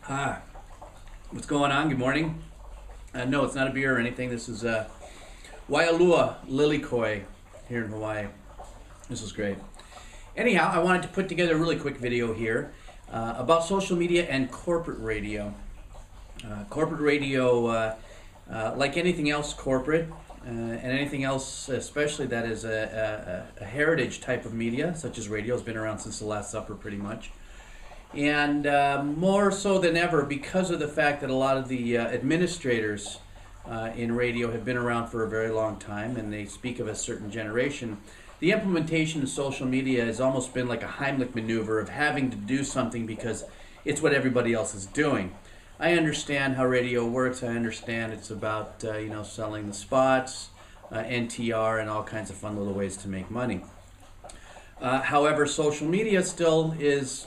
Hi, what's going on? Good morning. No, it's not a beer or anything. This is Waialua Lilikoi here in Hawaii. This is great. Anyhow, I wanted to put together a really quick video here about social media and corporate radio. Corporate radio, like anything else corporate, and anything else, especially that is a heritage type of media, such as radio, has been around since the Last Supper pretty much. And more so than ever because of the fact that a lot of the administrators in radio have been around for a very long time and they speak of a certain generation. The implementation of social media has almost been like a Heimlich maneuver of having to do something because it's what everybody else is doing. I understand how radio works. I understand it's about selling the spots, NTR, and all kinds of fun little ways to make money. However, social media still is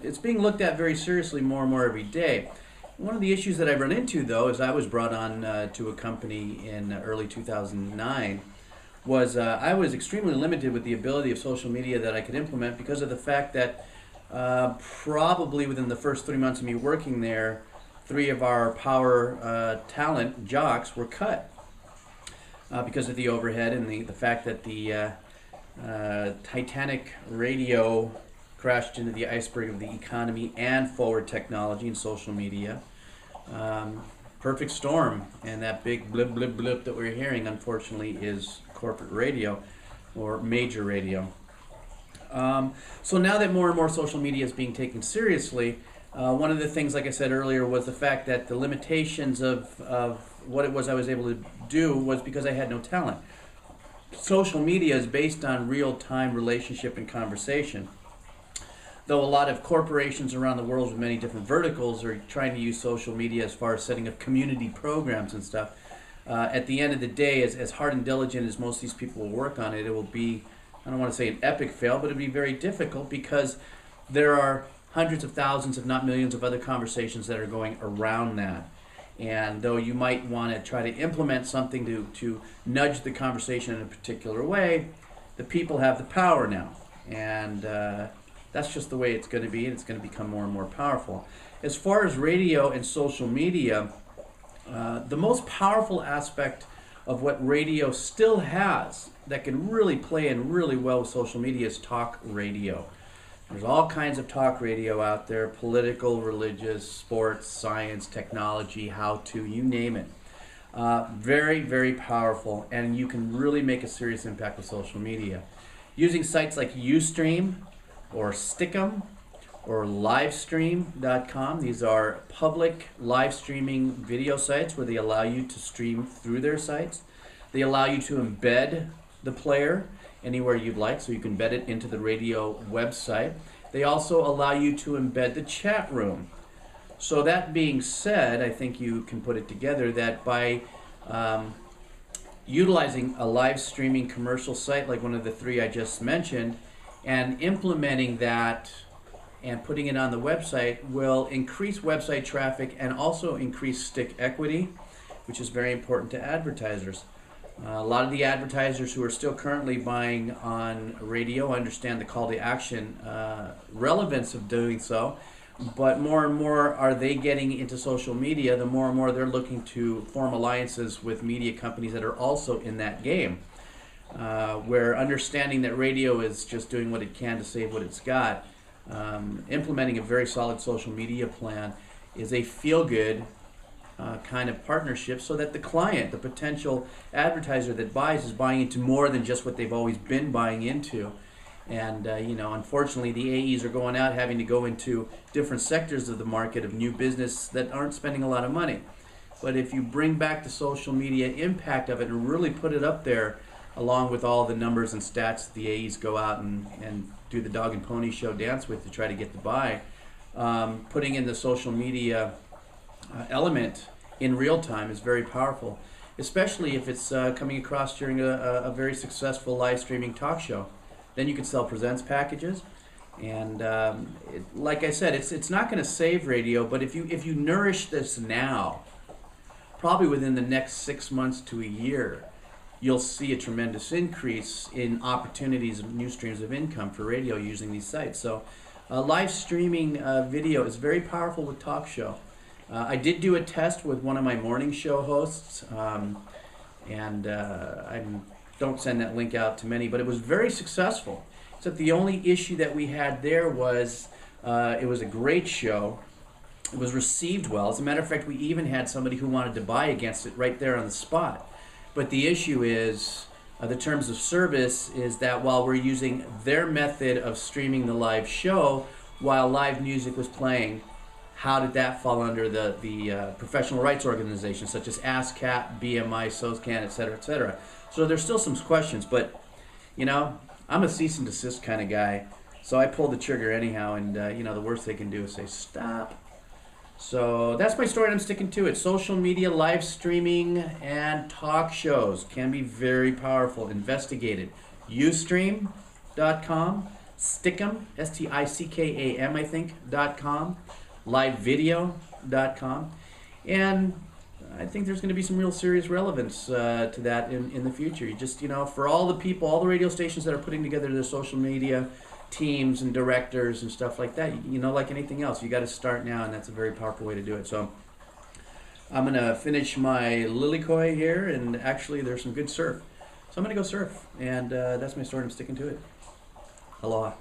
it's being looked at very seriously more and more every day. One of the issues that I run into, though, is I was brought on to a company in early 2009, was I was extremely limited with the ability of social media that I could implement because of the fact that probably within the first 3 months of me working there, 3 of our power talent jocks were cut because of the overhead and the fact that the Titanic radio crashed into the iceberg of the economy and forward technology and social media. Perfect storm, and that big blip blip blip that we're hearing, unfortunately, is corporate radio or major radio. So now that more and more social media is being taken seriously, one of the things, like I said earlier, was the fact that the limitations of what it was I was able to do was because I had no talent. Social media is based on real-time relationship and conversation. Though a lot of corporations around the world with many different verticals are trying to use social media as far as setting up community programs and stuff, at the end of the day, as hard and diligent as most of these people will work on it, it will be, I don't want to say an epic fail, but it'll be very difficult because there are hundreds of thousands, if not millions, of other conversations that are going around that. And though you might want to try to implement something to nudge the conversation in a particular way, the people have the power now. And that's just the way it's going to be, and it's going to become more and more powerful. As far as radio and social media, the most powerful aspect of what radio still has that can really play in really well with social media is talk radio. There's all kinds of talk radio out there, political, religious, sports, science, technology, how-to, you name it. Very, very powerful, and you can really make a serious impact with social media. Using sites like Ustream or Stick'em or Livestream.com, these are public live streaming video sites where they allow you to stream through their sites. They allow you to embed the player anywhere you'd like, so you can embed it into the radio website. They also allow you to embed the chat room. So that being said, I think you can put it together that by utilizing a live streaming commercial site like one of the 3 I just mentioned and implementing that and putting it on the website will increase website traffic and also increase stick equity, which is very important to advertisers. A lot of the advertisers who are still currently buying on radio understand the call to action relevance of doing so, but more and more are they getting into social media, the more and more they're looking to form alliances with media companies that are also in that game, where understanding that radio is just doing what it can to save what it's got. Implementing a very solid social media plan is a feel-good kind of partnership so that the client, the potential advertiser that buys, is buying into more than just what they've always been buying into. And unfortunately, the AEs are going out having to go into different sectors of the market of new business that aren't spending a lot of money. But if you bring back the social media impact of it and really put it up there, along with all the numbers and stats the AEs go out and do the dog and pony show dance with to try to get the buy, putting in the social media element in real time is very powerful, especially if it's coming across during a very successful live streaming talk show. Then you can sell presents packages, and like I said, it's not going to save radio, but if you nourish this now, probably within the next 6 months to a year, you'll see a tremendous increase in opportunities of new streams of income for radio using these sites. So Live streaming video is very powerful with talk show. I did do a test with one of my morning show hosts, and I don't send that link out to many, but it was very successful. Except the only issue that we had there was it was a great show. It was received well. As a matter of fact, we even had somebody who wanted to buy against it right there on the spot. But the issue is, the terms of service is that while we're using their method of streaming the live show while live music was playing, how did that fall under the professional rights organizations such as ASCAP, BMI, SOSCAN, et cetera, et cetera. So there's still some questions, but you know, I'm a cease and desist kind of guy, so I pulled the trigger anyhow, and you know, the worst they can do is say stop. So that's my story, and I'm sticking to it. Social media, live streaming, and talk shows can be very powerful. Investigate it. Ustream.com, Stickam, Stickam, I think, .com, livevideo.com, and I think there's going to be some real serious relevance to that in the future. You just, you know, for all the people, all the radio stations that are putting together their social media teams and directors and stuff like that, you know, like anything else, you got to start now, and that's a very powerful way to do it. So I'm going to finish my Lilikoi here, and actually there's some good surf. So I'm going to go surf, and that's my story. I'm sticking to it. Aloha.